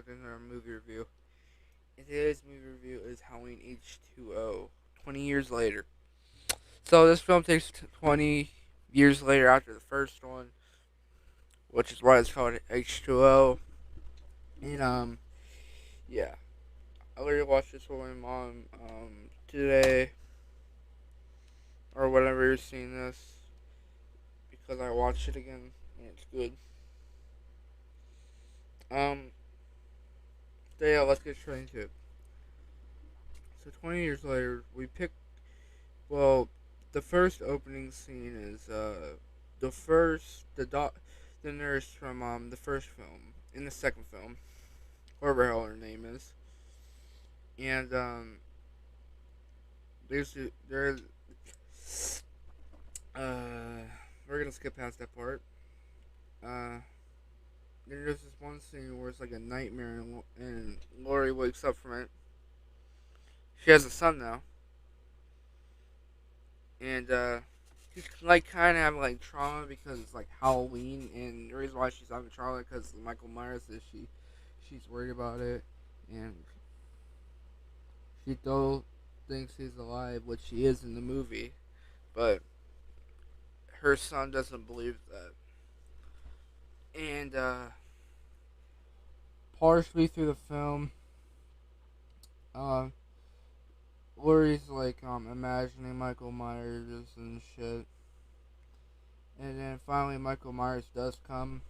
back into our movie review. And today's movie review is Halloween H20, 20 years later. So this film takes 20 years later after the first one, which is why it's called H2O. And, yeah. I literally watched this with my mom, today, or whenever you're seeing this, because I watched it again, and it's good. Um, so yeah, let's get straight into it. So 20 years later, we pick. Well, the first opening scene is the first the nurse from the first film in the second film, whatever the hell her name is, and there's uh we're gonna skip past that part. Uh, then there's this one scene where it's like a nightmare and Lori wakes up from it. She has a son now, and she's like kind of having like trauma because it's like Halloween, and the reason why she's having trauma because Michael Myers is she's worried about it, and she still thinks he's alive, which she is in the movie, but her son doesn't believe that, and partially through the film, uh, Laurie's like imagining Michael Myers and shit, and then finally Michael Myers does come.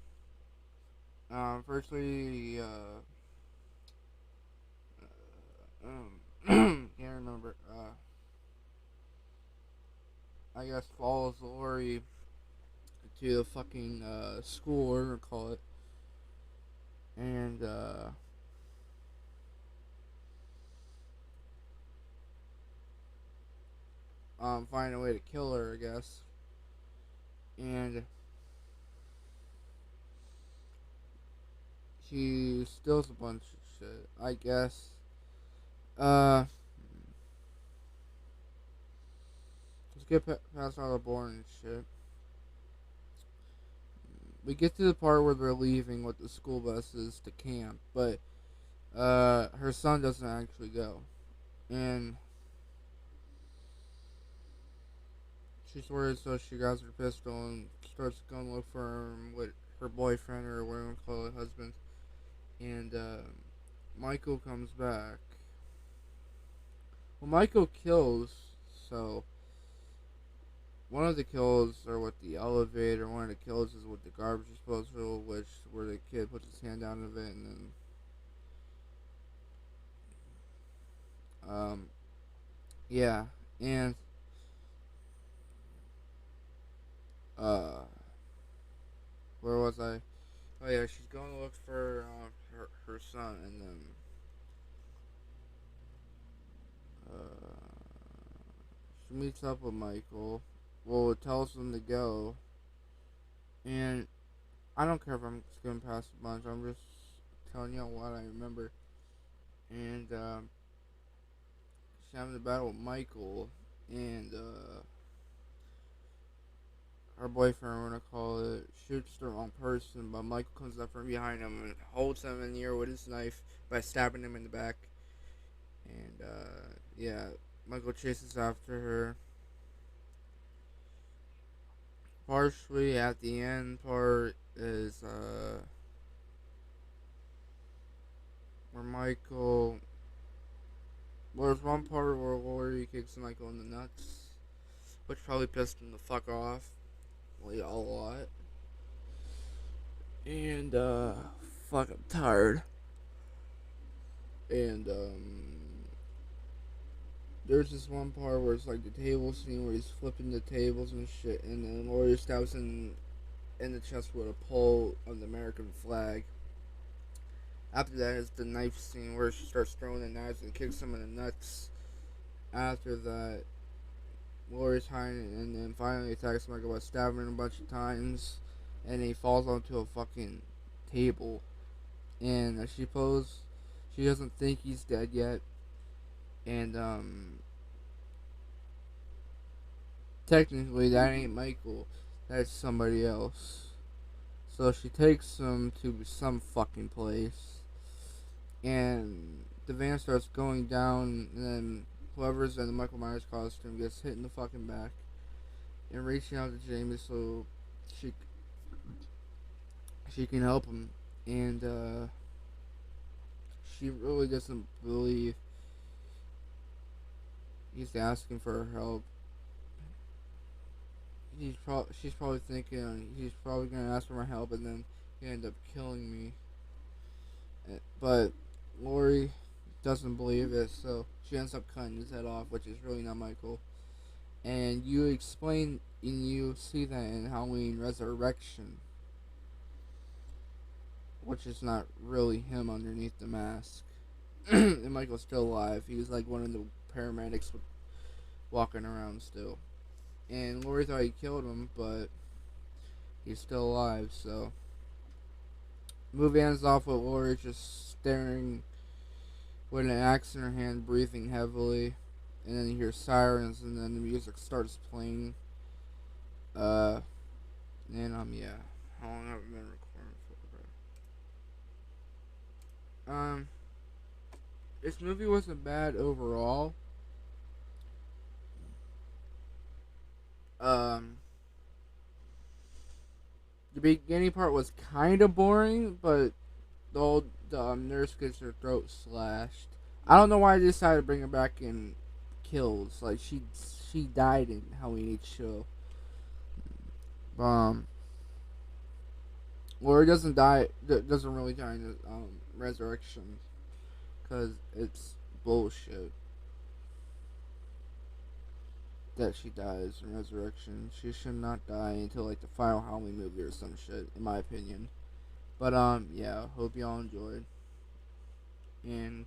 Firstly, can't remember. I guess follows Lori to the fucking school, or whatever call it, and find a way to kill her, I guess, and she steals a bunch of shit, I guess. Uh, let's get past all the boring shit. We get to the part where they're leaving with the school buses to camp, but her son doesn't actually go, and she's worried, so she grabs her pistol and starts going to look for him with her boyfriend, or whatever you call it, husband. And Michael comes back. Well, Michael kills, so one of the kills are with the elevator. One of the kills is with the garbage disposal, where the kid puts his hand down of it, and then yeah, and uh, where was I? Oh yeah, she's going to look for her son, and then she meets up with Michael. Well, it tells him to go, and I don't care if I'm skipping past a bunch. I'm just telling you what I remember. And she's having a battle with Michael, and her boyfriend, I'm gonna call it, shoots the wrong person, but Michael comes up from behind him and holds him in the ear with his knife by stabbing him in the back. And yeah, Michael chases after her. Partially at the end part is where Michael. Well, there's one part where Lori kicks Michael in the nuts, which probably pissed him the fuck off, like a lot. And fuck, I'm tired. And there's this one part where it's like the table scene where he's flipping the tables and shit, and then Lori stabs him in the chest with a pole of the American flag. After that is the knife scene where she starts throwing the knives and kicks him in the nuts. After that, Lori's hiding, and then finally attacks Michael by stabbing him a bunch of times, and he falls onto a fucking table. And she doesn't think he's dead yet, and technically that ain't Michael, that's somebody else. So she takes him to some fucking place, and the van starts going down, and then whoever's in the Michael Myers costume gets hit in the fucking back, and reaching out to Jamie so she she can help him, and she really doesn't believe he's asking for her help. She's probably thinking he's probably gonna ask for my help, and then he end up killing me. But Lori doesn't believe it, so she ends up cutting his head off, which is really not Michael. And you explain and you see that in Halloween Resurrection, which is not really him underneath the mask. And Michael's still alive. He's like one of the paramedics walking around still. And Lori thought he killed him, but he's still alive. So, movie ends off with Lori just staring with an axe in her hand, breathing heavily. And then you hear sirens, and then the music starts playing. Uh, and yeah, how long have I been recording for? This movie wasn't bad overall. Um, the beginning part was kind of boring, but the nurse gets her throat slashed. I don't know why they decided to bring her back in kills. Like she died in Halloween H2. Um, Lori doesn't die. Doesn't really die in the resurrection because it's bullshit that she dies in resurrection. She should not die until like the final Halloween movie or some shit, in my opinion. But yeah, hope y'all enjoyed, and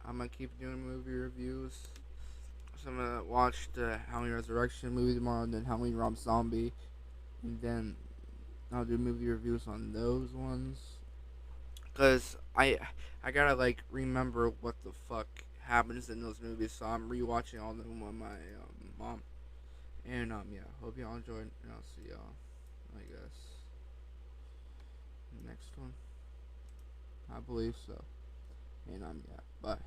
I'm gonna keep doing movie reviews. So I'm gonna watch the Halloween Resurrection movie tomorrow, and then Halloween Rob Zombie, and then I'll do movie reviews on those ones. Cause I gotta like remember what the fuck happens in those movies, so I'm rewatching all of them with my mom. And yeah, hope y'all enjoyed, and I'll see y'all, I guess, next one. I believe so. And yeah, bye.